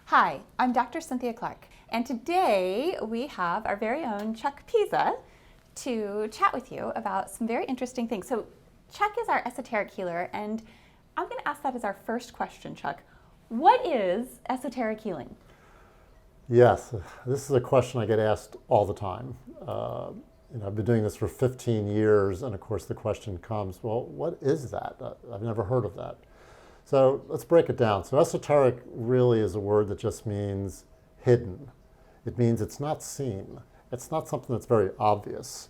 Hi, I'm Dr. Cynthia Clark, and today we have our very own Chuck Pisa to chat with you about some very interesting things. So Chuck is our esoteric healer, and I'm going to ask that as our first question, Chuck. What is esoteric healing? Yes, this is a question I get asked all the time. I've been doing this for 15 years, and of course the question comes, well, what is that? I've never heard of that. So let's break it down. So esoteric really is a word that just means hidden. It means it's not seen. It's not something that's very obvious.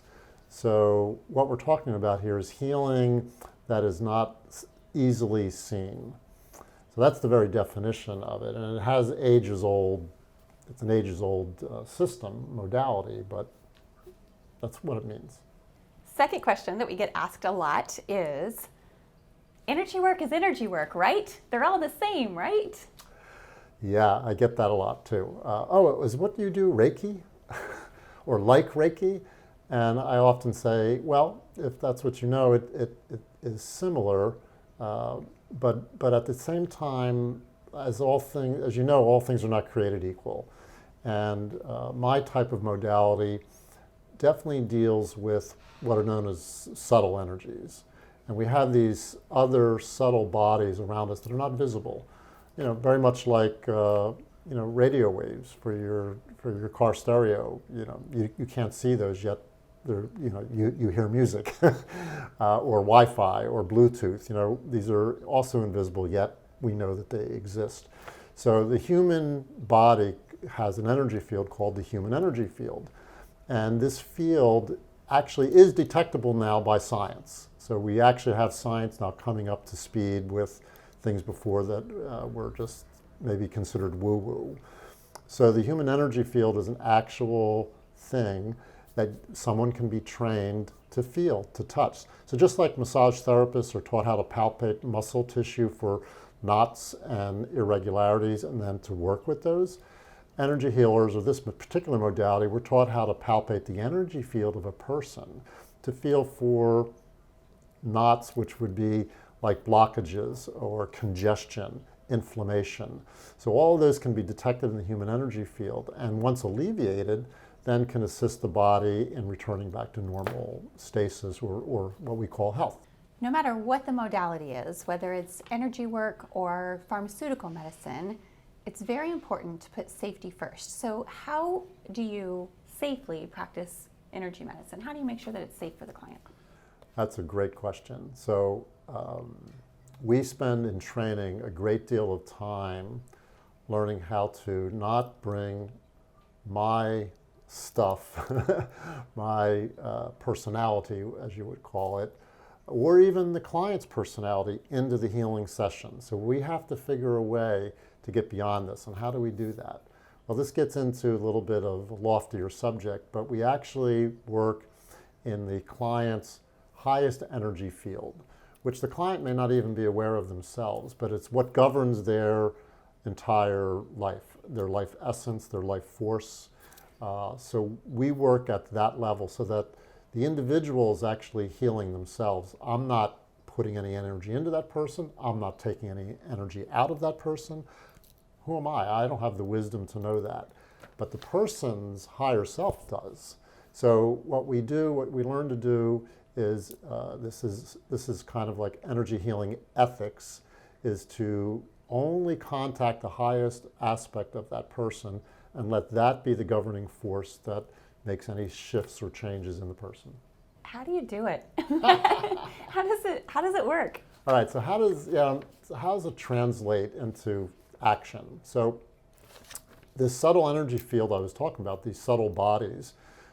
So what we're talking about here is healing that is not easily seen. So that's the very definition of it. And it has ages old, it's an ages old system, modality, but that's what it means. Second question that we get asked a lot is, energy work is energy work, right? They're all the same, right? Yeah, I get that a lot too. Is what you do Reiki? Or like Reiki? And I often say, well, if that's what you know, it is similar, but at the same time, as you know, all things are not created equal. And my type of modality definitely deals with what are known as subtle energies. And we have these other subtle bodies around us that are not visible. Very much like radio waves for your car stereo. You can't see those yet. You hear music, or Wi-Fi or Bluetooth. These are also invisible, yet we know that they exist. So the human body has an energy field called the human energy field, and this field actually is detectable now by science. So we actually have science now coming up to speed with things before that were just maybe considered woo-woo. So the human energy field is an actual thing that someone can be trained to feel, to touch. So just like massage therapists are taught how to palpate muscle tissue for knots and irregularities and then to work with those, energy healers, or this particular modality, we're taught how to palpate the energy field of a person to feel for knots, which would be like blockages or congestion, inflammation. So all of those can be detected in the human energy field, and once alleviated, then can assist the body in returning back to normal stasis or what we call health. No matter what the modality is, whether it's energy work or pharmaceutical medicine, it's very important to put safety first. So how do you safely practice energy medicine? How do you make sure that it's safe for the client? That's a great question. So we spend in training a great deal of time learning how to not bring my stuff, my personality, as you would call it, or even the client's personality into the healing session. So we have to figure a way to get beyond this. And how do we do that? Well, this gets into a little bit of a loftier subject, but we actually work in the client's highest energy field, which the client may not even be aware of themselves, but it's what governs their entire life, their life essence, their life force. So we work at that level so that the individual is actually healing themselves. I'm not putting any energy into that person. I'm not taking any energy out of that person. Who am I? I don't have the wisdom to know that. But the person's higher self does. So what we learn to do is, this is kind of like energy healing ethics, is to only contact the highest aspect of that person and let that be the governing force that makes any shifts or changes in the person. How do you do it? How does it work? All right, so how does it translate into action? So this subtle energy field I was talking about, these subtle bodies,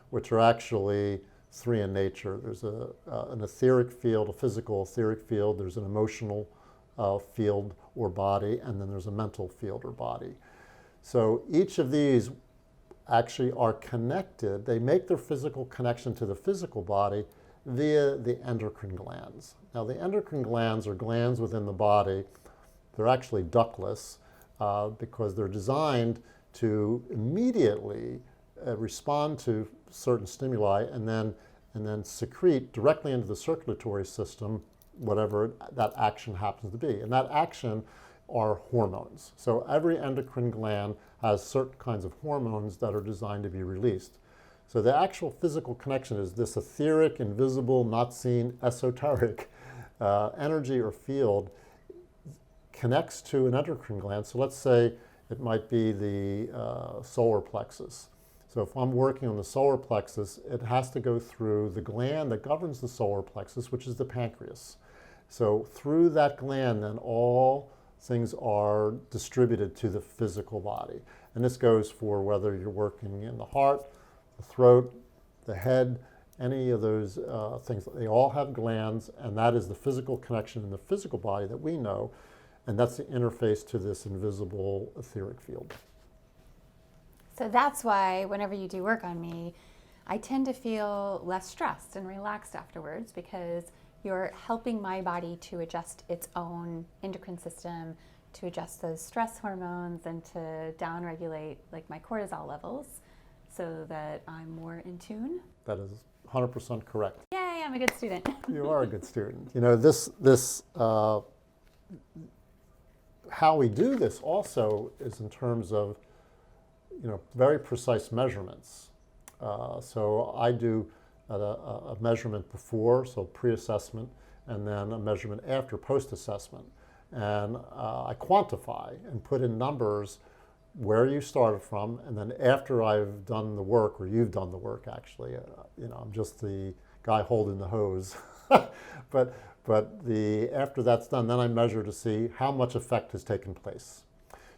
which are actually three in nature. There's an etheric field, a physical etheric field, there's an emotional field or body, and then there's a mental field or body. So each of these actually are connected. They make their physical connection to the physical body via the endocrine glands. Now the endocrine glands are glands within the body. They're actually ductless because they're designed to immediately respond to certain stimuli and then secrete directly into the circulatory system whatever that action happens to be. And that action are hormones. So every endocrine gland has certain kinds of hormones that are designed to be released. So the actual physical connection is this etheric, invisible, not seen, esoteric energy or field connects to an endocrine gland. So let's say it might be the solar plexus. So if I'm working on the solar plexus, it has to go through the gland that governs the solar plexus, which is the pancreas. So through that gland, then all things are distributed to the physical body. And this goes for whether you're working in the heart, the throat, the head, any of those things. They all have glands, and that is the physical connection in the physical body that we know, and that's the interface to this invisible etheric field. So that's why whenever you do work on me, I tend to feel less stressed and relaxed afterwards, because you're helping my body to adjust its own endocrine system, to adjust those stress hormones, and to downregulate like my cortisol levels so that I'm more in tune. That is 100% correct. Yay, I'm a good student. You are a good student. You know, how we do this also is in terms of, you know, very precise measurements. So I do a measurement before, so pre-assessment, and then a measurement after post-assessment. And I quantify and put in numbers where you started from, and then after I've done the work, or you've done the work actually, you know, I'm just the guy holding the hose. but after that's done, then I measure to see how much effect has taken place.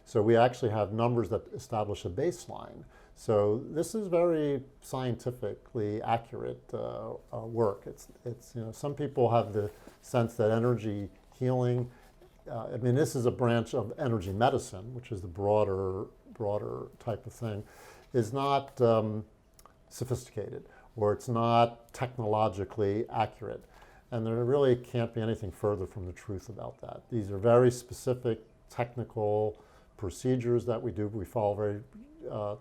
So we actually have numbers that establish a baseline. So this is very scientifically accurate work. It's you know, some people have the sense that energy healing, I mean, this is a branch of energy medicine, which is the broader type of thing, is not sophisticated, or it's not technologically accurate. And there really can't be anything further from the truth about that. These are very specific technical procedures that we do. We follow very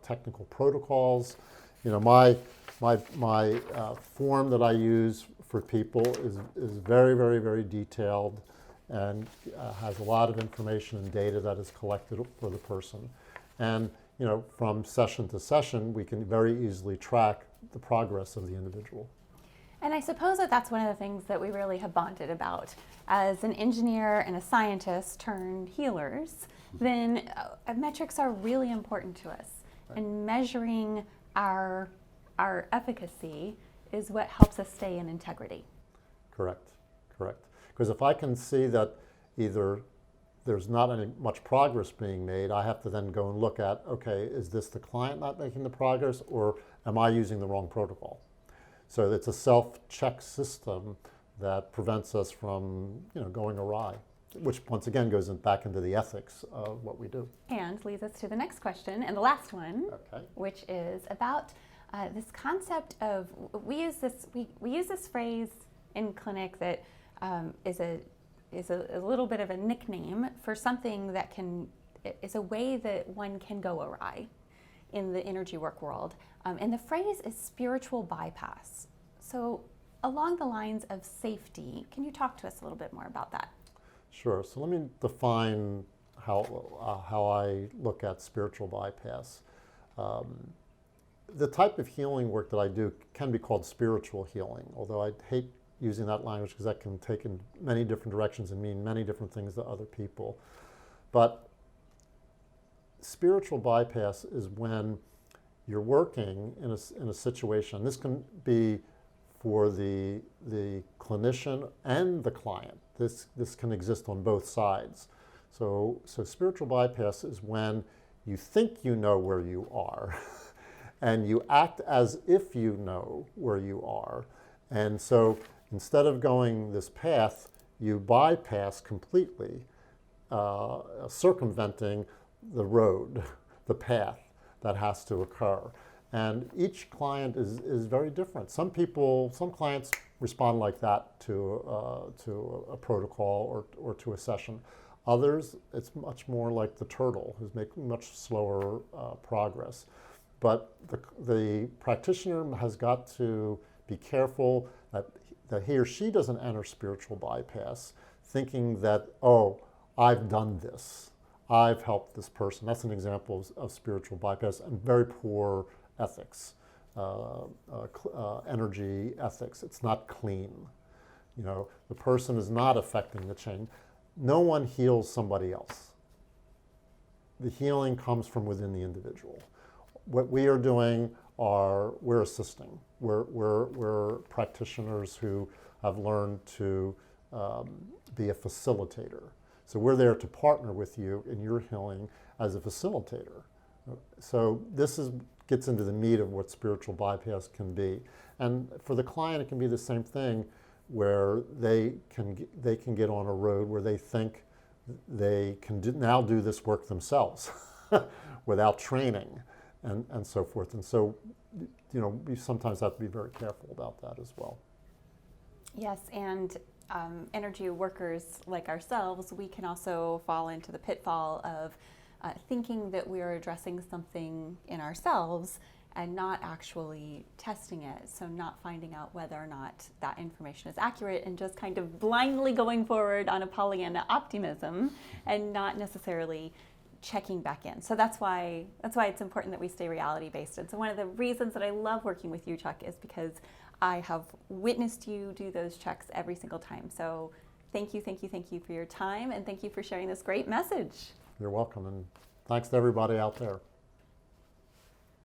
technical protocols. You know, my form that I use for people is very, very, very detailed, and has a lot of information and data that is collected for the person. And you know, from session to session, we can very easily track the progress of the individual. And I suppose that that's one of the things that we really have bonded about. As an engineer and a scientist turned healers, then metrics are really important to us. Right. And measuring our efficacy is what helps us stay in integrity. Correct, correct. Because if I can see that either there's not any much progress being made, I have to then go and look at, okay, is this the client not making the progress, or am I using the wrong protocol? So it's a self-check system that prevents us from, you know, going awry, which once again goes back into the ethics of what we do. And leads us to the next question, and the last one, okay, which is about this concept of, we use this phrase in clinic that is a little bit of a nickname for something that is a way that one can go awry in the energy work world. And the phrase is spiritual bypass. So along the lines of safety, can you talk to us a little bit more about that? Sure. So let me define how I look at spiritual bypass. The type of healing work that I do can be called spiritual healing, although I hate using that language because that can take in many different directions and mean many different things to other people. But spiritual bypass is when you're working in a situation. This can be for the clinician and the client. This can exist on both sides. So spiritual bypass is when you think you know where you are and you act as if you know where you are. And so instead of going this path, you bypass completely, circumventing the road, the path that has to occur. And each client is very different. Some clients respond like that to a protocol or to a session. Others, it's much more like the turtle, who's making much slower progress. But the practitioner has got to be careful that he or she doesn't enter spiritual bypass thinking that, oh, I've done this. I've helped this person. That's an example of spiritual bypass, and very poor ethics, energy ethics. It's not clean. You know, the person is not affecting the change. No one heals somebody else. The healing comes from within the individual. What we are doing we're assisting. We're practitioners who have learned to be a facilitator. So we're there to partner with you in your healing as a facilitator. So this gets into the meat of what spiritual bypass can be. And for the client, it can be the same thing, where they can get on a road where they think they can now do this work themselves without training and so forth. And so, you know, we sometimes have to be very careful about that as well. Yes, and energy workers like ourselves, we can also fall into the pitfall of thinking that we are addressing something in ourselves and not actually testing it, so not finding out whether or not that information is accurate, and just kind of blindly going forward on a Pollyanna optimism and not necessarily checking back in. So that's why it's important that we stay reality based. And so one of the reasons that I love working with you, Chuck, is because I have witnessed you do those checks every single time. So thank you for your time, and thank you for sharing this great message. You're welcome, and thanks to everybody out there.